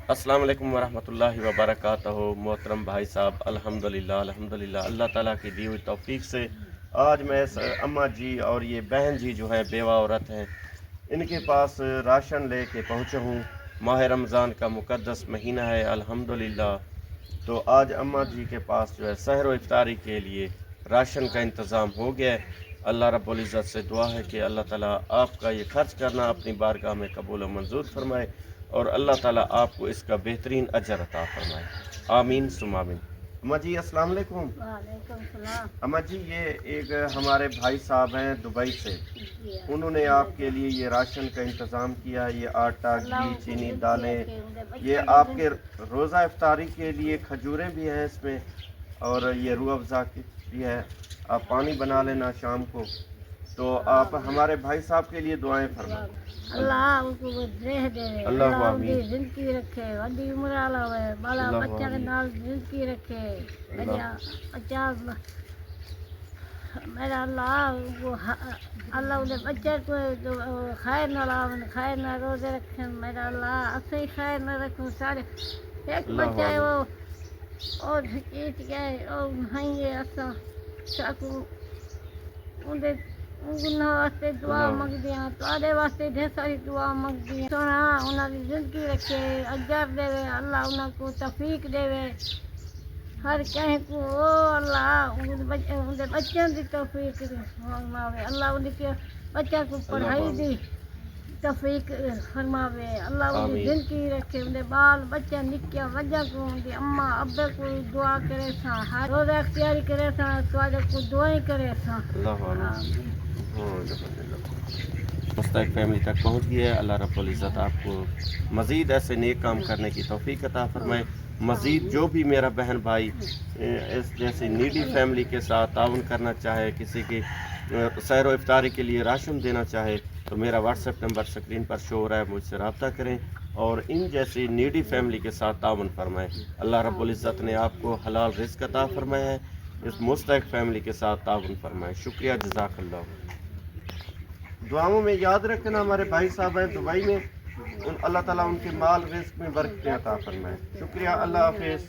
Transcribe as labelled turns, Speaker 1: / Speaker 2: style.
Speaker 1: अस्सलाम वालेकुम वरहमतुल्लाहि वबरकातुहू। मोहतरम भाई साहब, अल्हम्दुलिल्लाह अल्लाह ताला की दी हुई तौफीक से आज मैं अम्मा जी और ये बहन जी जो है बेवा औरत हैं, इनके पास राशन लेके पहुँचा हूँ। माह रमज़ान का मुक़द्दस महीना है अल्हम्दुलिल्लाह। तो आज अम्मा जी के पास जो है सहर व इफ्तारी के लिए राशन का इंतज़ाम हो गया है। अल्लाह रब्बुल इज़्ज़त से दुआ है कि अल्लाह ताला आपका ये खर्च करना अपनी बारगाह में कबूल व मंजूर फरमाए और अल्लाह ताला आपको इसका बेहतरीन अजर अता फरमाए। आमीन सुम आमीन। अम्मा जी अस्सलाम वालेकुम।
Speaker 2: वालेकुम सलाम।
Speaker 1: अम्मा जी ये एक हमारे भाई साहब हैं दुबई से, उन्होंने आपके लिए ये राशन का इंतज़ाम किया है। ये आटा, घी, चीनी, दालें, ये आपके रोज़ा इफ्तारी के लिए खजूरें भी हैं इसमें और ये रूह अफ़ज़ा भी है। आप पानी बना लेना शाम को। तो आप हमारे भाई साहब के लिए दुआएं फरमाएं।
Speaker 2: अल्लाह उनको देह दे,
Speaker 1: अल्लाह
Speaker 2: अल्लाह उनकी
Speaker 1: आमीन।
Speaker 2: जिंदगी रखे, वड्डी उम्र वाला होवे, बाला
Speaker 1: अल्लाह
Speaker 2: बच्चा के
Speaker 1: आमीन।
Speaker 2: नाल जिंदगी रखे, मेरा बच्चा मेरा अल्लाह उनको अल्लाह उन्हें बच्चे को खैर न लावन, खैर न रोजे रखें, मेरा अल्लाह असली खैर न रखूं सारे। एक बच्चा है वो और जीत गए और नहीं असा चाकू उनके उन्होंने वास्ते दुआ मंगदी हाँ, तुहाडे वास्ते ढेर सारी दुआ मंगदी हाँ। सोना उन्होंनी जिंदगी रखे, अजर देवे, अल्लाह उनको तौफीक देवे हर कहीं को। ओ अल्लाह उनके बच्चों की तौफीक फरमावे, अल्लाह उनके बच्चा को पढ़ाई दी तौफीक फरमावे, अल्लाह उनकी जिंदगी रखे, उनके बाल बच्चा निक्या वजह को उनकी अम्मा अब्बे को दुआ करे सा, हर रोज़ इख्तियारी करे सा, तुहाडे को दुआएं करे सा।
Speaker 1: मुस्तैक फैमिली तक पहुँच गया है। अल्लाह रब्बुल इज़्ज़त आपको मज़ीद ऐसे नेक काम करने की तौफीक अता फरमाए। मज़ीद जो भी मेरा बहन भाई इस जैसे नीडी फैमिली के साथ ताउन करना चाहे, किसी की सहर व इफ्तारी के लिए राशन देना चाहे, तो मेरा व्हाट्सएप नंबर स्क्रीन पर शो हो रहा है, मुझसे रब्ता करें और इन जैसी नीडी फैमिली के साथ ताउन फरमाएँ। अल्लाह रब्बुल इज़्ज़त ने आपको हलाल रिज़्क़ अता फरमाया है, इस मुस्तैक फैमिली के साथ ताउन फरमाएँ। शुक्रिया, जज़ाकल्लाह। दुआओं में याद रखना हमारे भाई साहब हैं दुबई में, अल्लाह ताला उनके माल रिज़्क़ में बरकत अता फरमाए। शुक्रिया, अल्लाह हाफ़िज़।